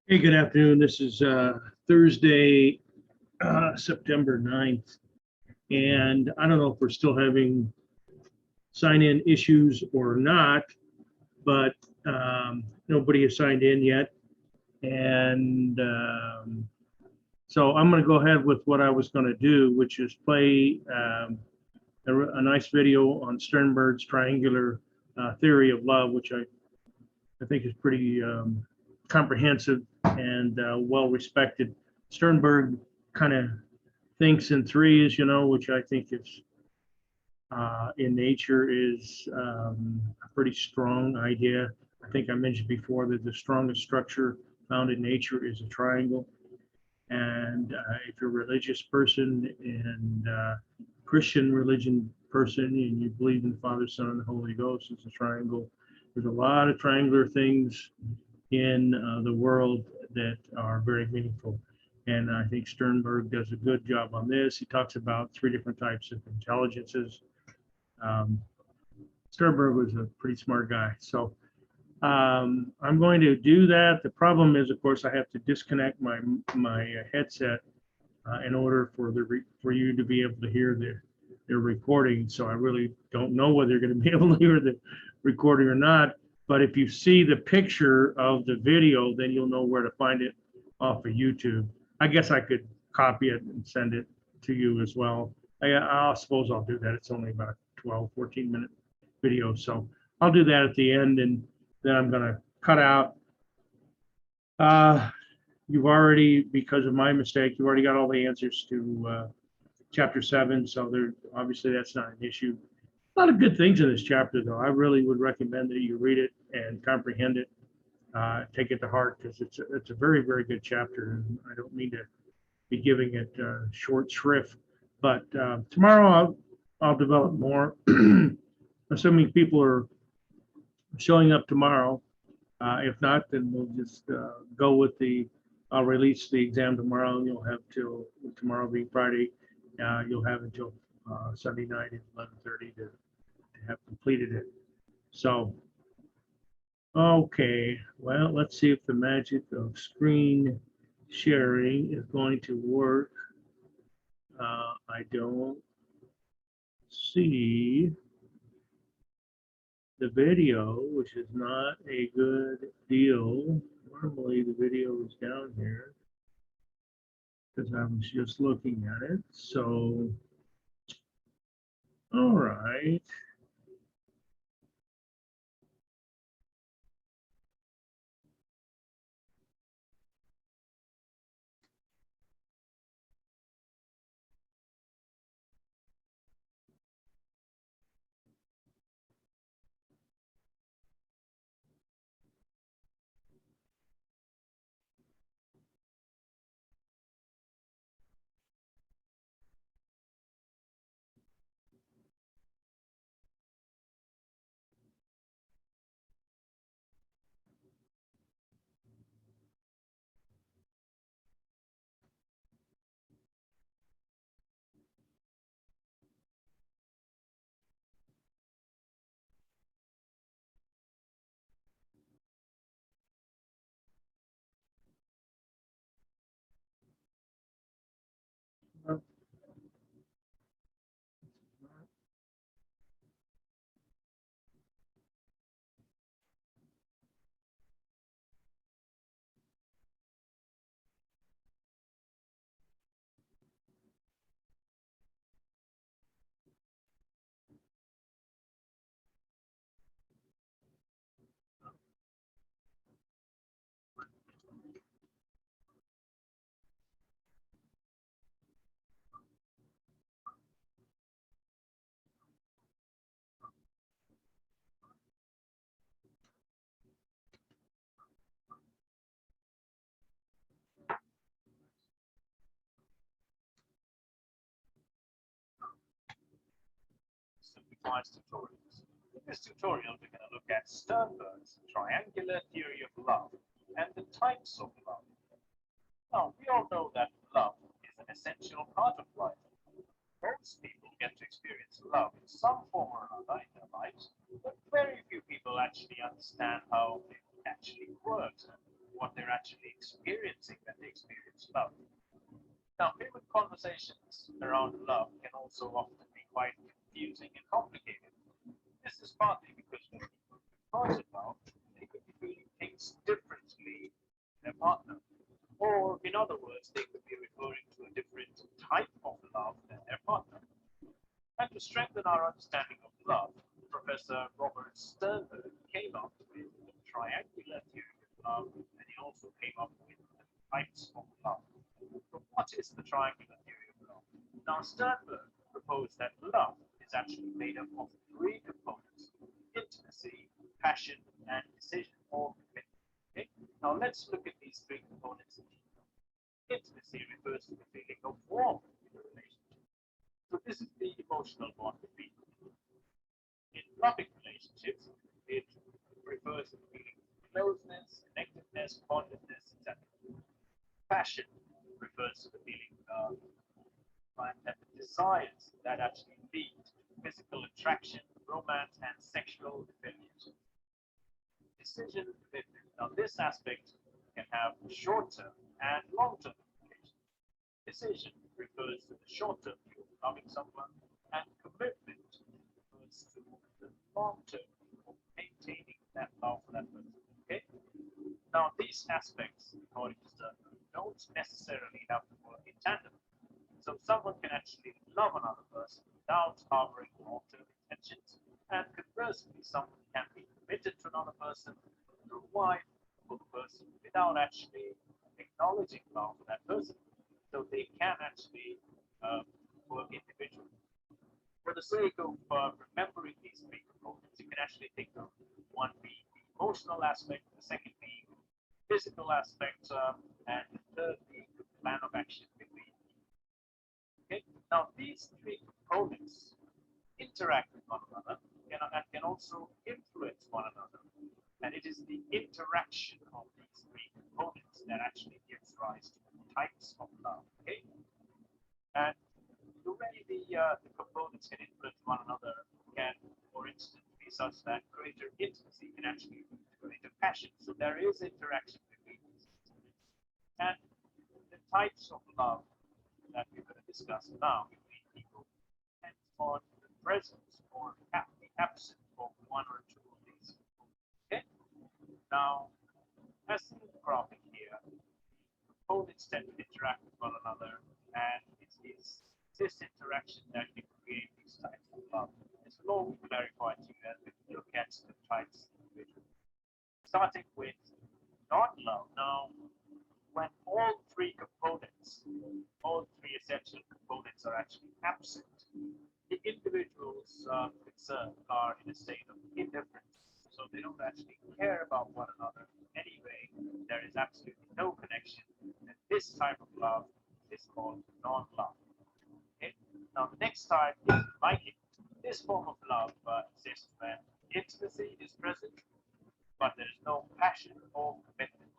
Hey, good afternoon. This is Thursday, September 9th. And I don't know if we're still having sign-in issues or not, but nobody has signed in yet. And so I'm going to go ahead with what I was going to do, which is play a nice video on Sternberg's triangular theory of love, which I think is pretty comprehensive and well respected. Sternberg kind of thinks in threes, which I think is in nature is a pretty strong idea. I think I mentioned before that the strongest structure found in nature is a triangle. And if you're a religious person and Christian religion person and you believe in the Father, Son, and the Holy Ghost, it's a triangle. There's a lot of triangular things in the world that are very meaningful. And I think Sternberg does a good job on this. He talks about three different types of intelligences. Sternberg was a pretty smart guy. So I'm going to do that. The problem is, of course, I have to disconnect my headset in order for you to be able to hear the recording. So I really don't know whether you're going to be able to hear the recording or not. But if you see the picture of the video, then you'll know where to find it off of YouTube. I guess I could copy it and send it to you as well. I suppose I'll do that. It's only about a 12, 14-minute video. So I'll do that at the end, and then I'm going to cut out. You've already, because of my mistake, you've already got all the answers to chapter 7. So obviously that's not an issue. A lot of good things in this chapter, though. I really would recommend that you read it and comprehend it, take it to heart, because it's a very, very good chapter. And I don't mean to be giving it short shrift, but tomorrow I'll develop more, assuming people are showing up tomorrow. If not, then we'll just go with I'll release the exam tomorrow, and you'll have till tomorrow being Friday. You'll have until Sunday night at 11:30 to have completed it. So, okay, well, let's see if the magic of screen sharing is going to work. I don't see the video, which is not a good deal. Normally the video is down here because I was just looking at it. So, all right. Simplified tutorials. In this tutorial, we're going to look at Sternberg's triangular theory of love and the types of love. Now, we all know that love is an essential part of life. Most people get to experience love in some form or another in their lives, but very few people actually understand how it actually works. what they're actually experiencing when they experience love. Now, human conversations around love can also often be quite confusing and complicated. This is partly because when people talk about, they could be feeling things differently than their partner. Or, in other words, they could be referring to a different type of love than their partner. And to strengthen our understanding of love, Professor Robert Sternberg came up with the triangular theory of love, and he also came up with the types of love. So what is the triangular theory of love? Now, Sternberg proposed that love is actually made up of three components: intimacy, passion, and decision or commitment. Okay? Now, let's look at these three components in detail. Intimacy refers to the feeling of warmth in a relationship. So this is the emotional bond between people. In loving relationships, it refers to the feeling of closeness, connectedness, bondedness, etc. Passion refers to the feeling and the desires that actually lead to physical attraction, romance, and sexual affiliation. Decision commitment. Now, this aspect can have short-term and long-term implications. Decision refers to the short-term view of loving someone, and commitment refers to the long-term view of maintaining that love for that person. Okay? Now, these aspects, according to Sternberg, don't necessarily have to work in tandem. So someone can actually love another person without harboring long-term intentions, and conversely, someone can be committed to another person, to a wife, for the person, without actually acknowledging love for that person. So they can actually work individually. For the sake of remembering these three components, you can actually think of one being the emotional aspect, the second being physical aspect, and the third being the plan of action between. Okay? Now, these three components interact with one another and can also influence one another. And it is the interaction of these three components that actually gives rise to the types of love. Okay? And the way the components can influence one another can, for instance, be such that greater intimacy can actually lead to greater passion. So there is interaction between these components. And the types of love that we're going to discuss now between people depends on the presence or the absence of one or two of these. Okay? Now, as seen in the graphic here, components tend to interact with one another, and it is this interaction that can create these types of love. This will all be clarified to you as we look at the types individually. Starting with non-love. Now, when all three essential components are actually absent, the individuals concerned are in a state of indifference. So they don't actually care about one another anyway. There is absolutely no connection. And this type of love is called non-love. Okay? Now, the next type is liking. This form of love exists when intimacy is present, but there is no passion or commitment.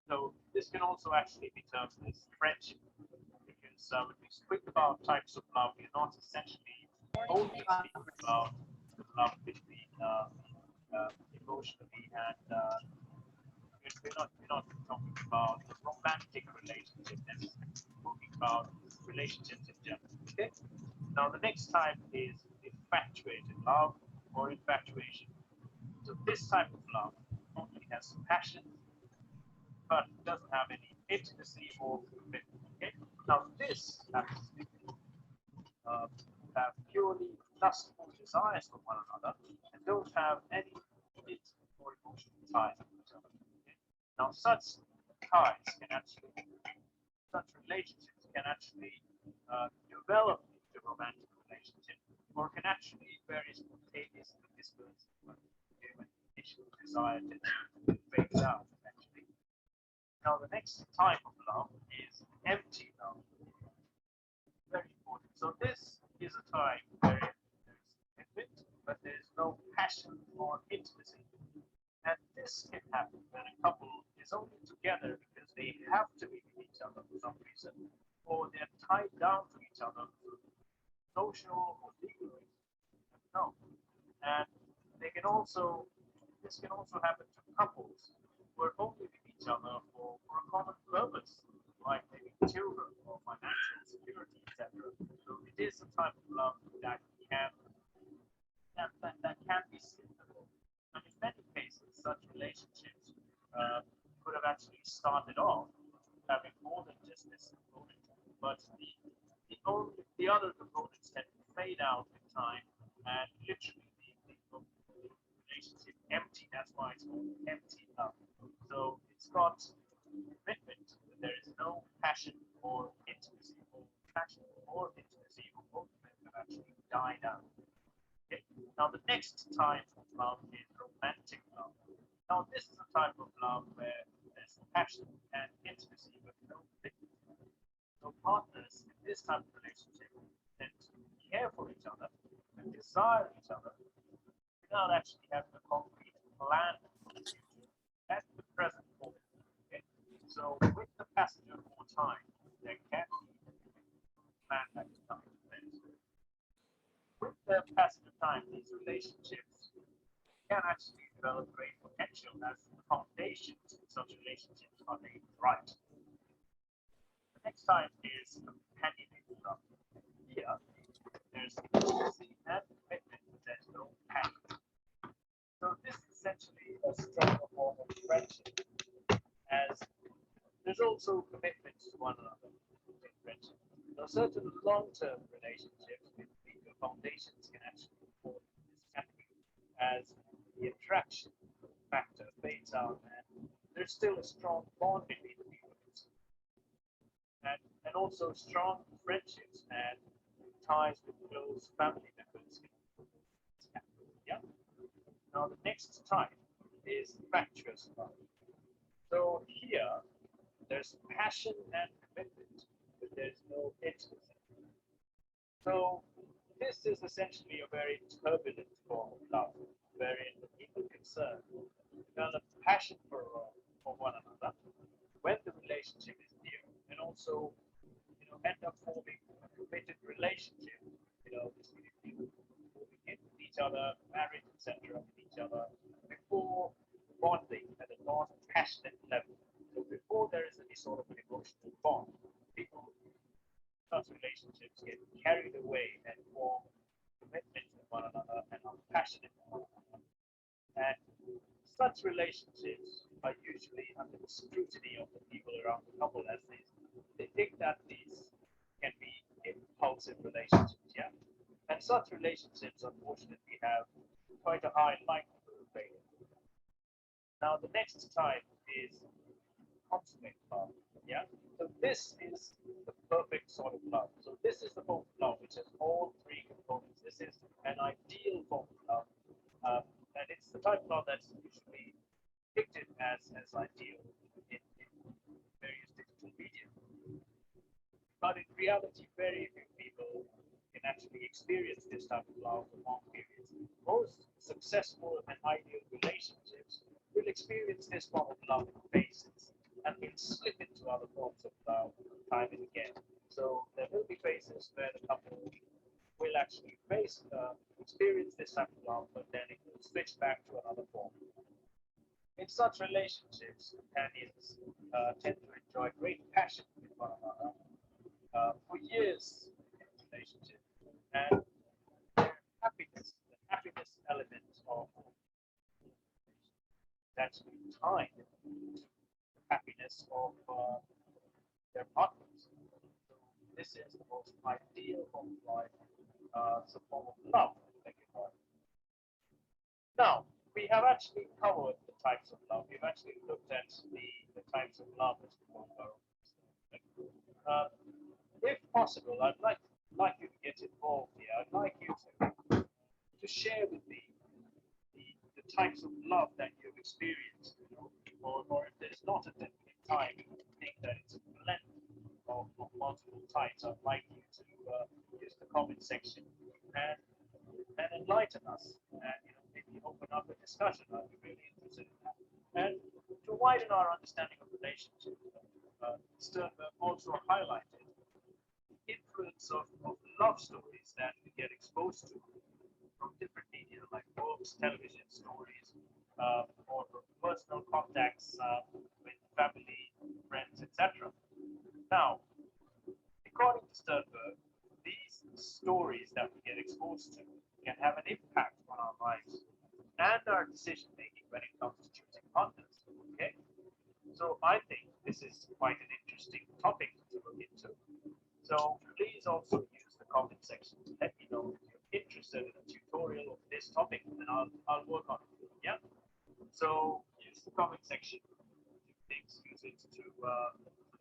So this can also actually be termed as friendship, because when we speak about types of love, we're not essentially only speaking about the love between emotionally and we're not talking about the romantic relationship necessarily. We're talking about relationships in general. Okay. Now the next type is infatuated love or infatuation. So this type of love only has passion, but doesn't have any intimacy or commitment. Okay? Now this happens to have purely lustful desires for one another and don't have any immediate or emotional ties with each other. Okay? Now such relationships can actually develop into romantic relationships, or can actually very spontaneously disperse when initial desire fades out eventually. Now, the next type of love is empty love. Very important. So this is a type where there's commitment, but there's no passion or intimacy. And this can happen when a couple is only together because they have to be with each other for some reason, or they're tied down to each other for social or legal reasons. No. And this can also happen to couples who are only with each each other for a common purpose, like maybe children or financial security, etc. So it is a type of love that can be cyclical. And in many cases, such relationships could have actually started off having more than just this component, but the other components tend to fade out in time, and literally the relationship empty. That's why it's called empty love. So it's got commitment, but there is no passion or intimacy, or passion or intimacy, or both of them have actually died out. Okay. Now the next type of love is romantic love. Now this is a type of love where there's passion and intimacy, but no commitment. So partners in this type of relationship tend to care for each other and desire each other without actually having a concrete plan for the future at the present moment. Okay? So with the passage of more time, there can be a plan that is coming to place. With the passage of time, these relationships can actually develop great potential as the foundations in such relationships are laid right. The next type is companionate love. Here, there's intimacy and commitment, but there's no passion. So this is essentially a stronger form of friendship, as there's also commitment to one another in friendship. Now, certain long-term relationships with weaker foundations can actually fall in this category, as the attraction factor fades out and there's still a strong bond between the people. And also strong friendships and ties with close family members. Yeah. Now the next type is fatuous love. So here there's passion and commitment, but there's no intimacy. So this is essentially a very turbulent form of love, wherein the people concerned develop passion for one another when the relationship is new, and also end up forming a committed relationship, between people moving in with each other, married, etc., with each other, before bonding at a non-passionate level. So before there is any sort of an emotional bond, people such relationships get carried away and form commitments with one another and are passionate with one another. And such relationships are usually under the scrutiny of the people around the couple, as they think that these can be impulsive relationships, yeah. And such relationships, unfortunately, have quite a high likelihood of failure. Now, the next type is consummate love, yeah. So this is the perfect sort of love. So this is the form of love which has all three components. This is an ideal form of love, and it's the type of love that's usually depicted as ideal in various digital media. But in reality, very few people can actually experience this type of love for long periods. Most successful and ideal relationships will experience this form of love in phases and will slip into other forms of love time and again. So there will be phases where the couple will actually experience this type of love, but then it will switch back to another form. In such relationships, companions tend to enjoy great passion with one another for years in a relationship, and their happiness, the happiness element of actually tied to the happiness of their partners. So this is the most ideal form of life, some form of love, I think about. Now, we have actually covered the types of love. We've actually looked at the types of love as we go along. If possible, I'd like you to get involved here. I'd like you to share with me the types of love that you've experienced, or if there's not a definite type, you think that it's a blend of multiple types. I'd like you to use the comment section and enlighten us, and maybe open up a discussion. I'd be really interested in that. And to widen our understanding of relationships, Sternberg also highlighted the influence of love stories that we get exposed to from different media, like books, television, stories, or from personal contacts with have an impact on our lives and our decision making when it comes to choosing partners. Okay, so I think this is quite an interesting topic to look into. So please also use the comment section to let me know if you're interested in a tutorial of this topic, and I'll work on it. Yeah. So use the comment section. Things use it to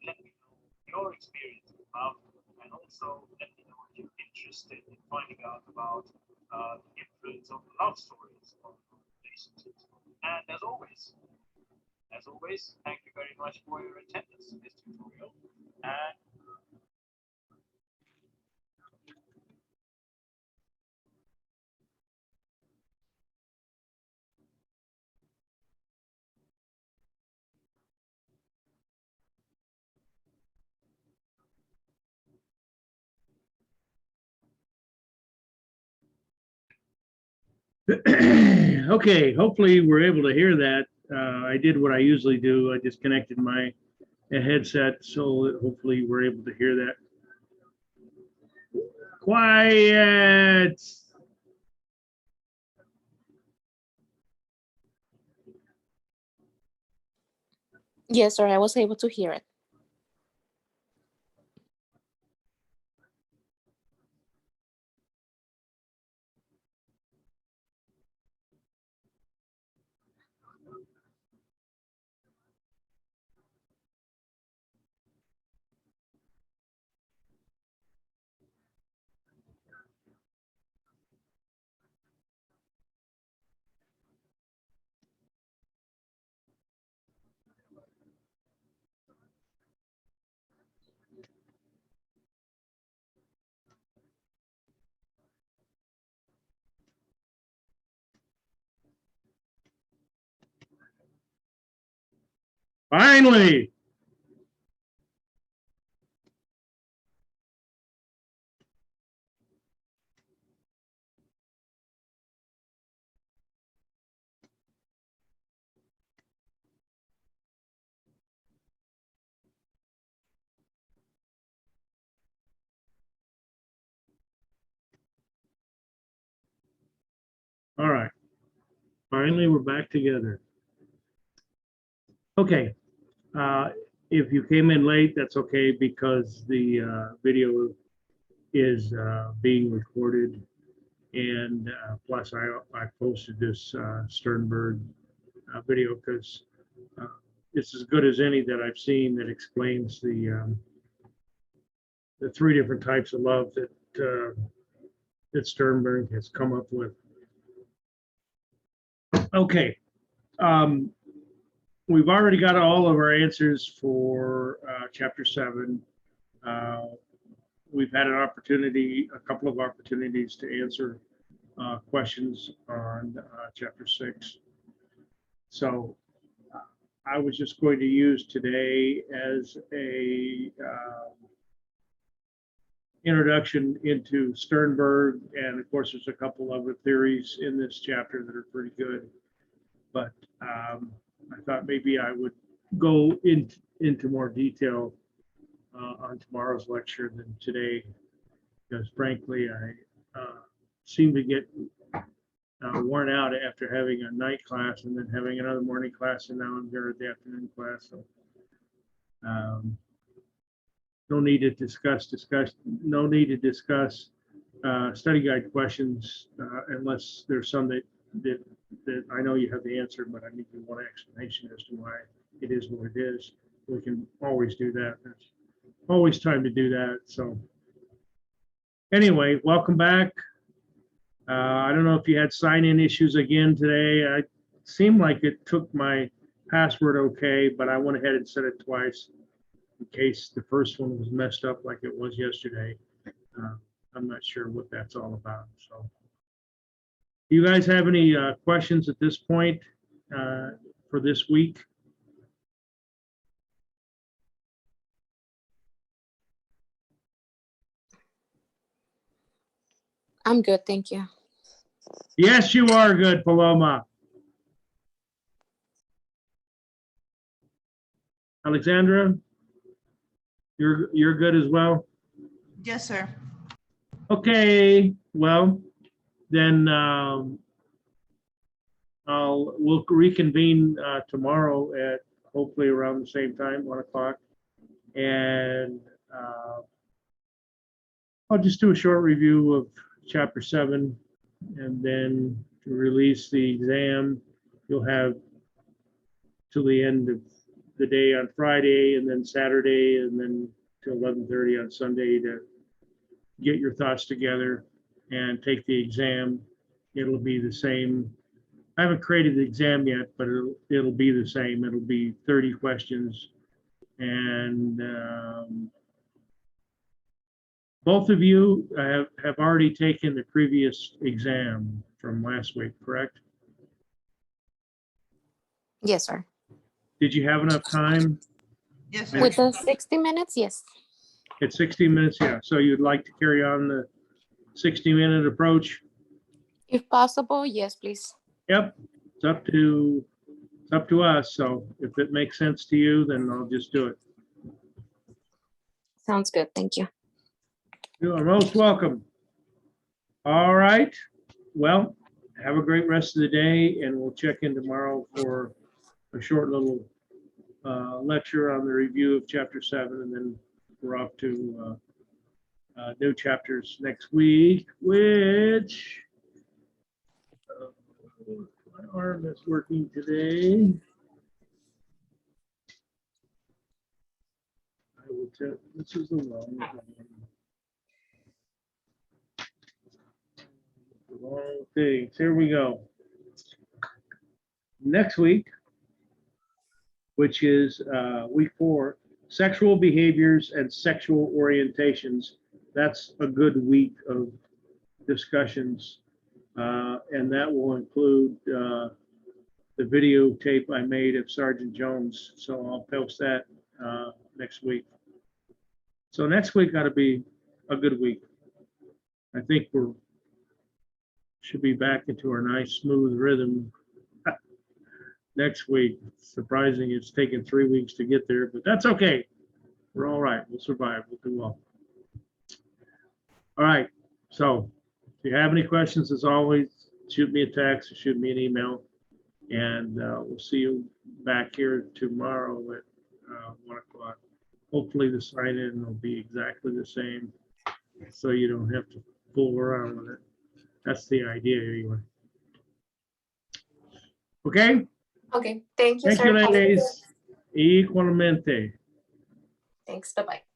let me know your experience with love, and also let me know if you're interested in finding out about the influence of love stories on relationships. And as always, thank you very much for your attendance in this tutorial. And Okay, hopefully we're able to hear that. I did what I usually do. I just connected my headset so that hopefully we're able to hear that. Quiet. Yes, sir, I was able to hear it. Finally. All right. Finally, we're back together. Okay. If you came in late, that's okay because the video is being recorded. And plus, I posted this Sternberg video because it's as good as any that I've seen that explains the three different types of love that Sternberg has come up with. Okay. We've already got all of our answers for chapter 7. We've had a couple of opportunities to answer questions on chapter 6. So I was just going to use today as a introduction into Sternberg, and of course there's a couple other theories in this chapter that are pretty good, but I thought maybe I would go into more detail on tomorrow's lecture than today, because frankly I seem to get worn out after having a night class and then having another morning class, and now I'm here at the afternoon class. So no need to discuss study guide questions unless there's some that I know you have the answer, but I need to want an explanation as to why it is what it is. We can always do that. There's always time to do that. So anyway, welcome back. I don't know if you had sign-in issues again today. It seemed like it took my password okay, but I went ahead and set it twice in case the first one was messed up like it was yesterday. I'm not sure what that's all about. So, do you guys have any questions at this point for this week? I'm good, thank you. Yes, you are good, Paloma. Alexandra, you're good as well? Yes, sir. Okay, well, then we'll reconvene tomorrow at hopefully around the same time, 1 o'clock. And I'll just do a short review of chapter 7, and then to release the exam, you'll have till the end of the day on Friday, and then Saturday, and then till 11:30 on Sunday to get your thoughts together and take the exam. It'll be the same. I haven't created the exam yet, but it'll be the same. It'll be 30 questions. And both of you have already taken the previous exam from last week, correct? Yes, sir. Did you have enough time? Yes, Yeah. sir. With the 60 minutes, yes. At 60 minutes, yeah. So you'd like to carry on the 60-minute approach? If possible, yes, please. Yep, it's up to us. So if it makes sense to you, then I'll just do it. Sounds good. Thank you. You are most welcome. All right. Well, have a great rest of the day, and we'll check in tomorrow for a short little lecture on the review of chapter 7, and then we're off to new chapters next week, which my arm is working today. I will tell, this is the wrong one. The wrong things. Here we go. Next week, which is week 4, sexual behaviors and sexual orientations. That's a good week of discussions. And that will include the videotape I made of Sergeant Jones. So I'll post that next week. So next week got to be a good week. I think should be back into our nice smooth rhythm next week. Surprising it's taken 3 weeks to get there, but that's okay. We're all right. We'll survive. We'll do well. All right. So if you have any questions, as always, shoot me a text or shoot me an email. And we'll see you back here tomorrow at 1 o'clock. Hopefully the sign-in will be exactly the same, so you don't have to fool around with it. That's the idea anyway. Okay? Okay. Thank you, Thank sir. you, Have a good ladies. Igualmente. Thanks. Bye-bye.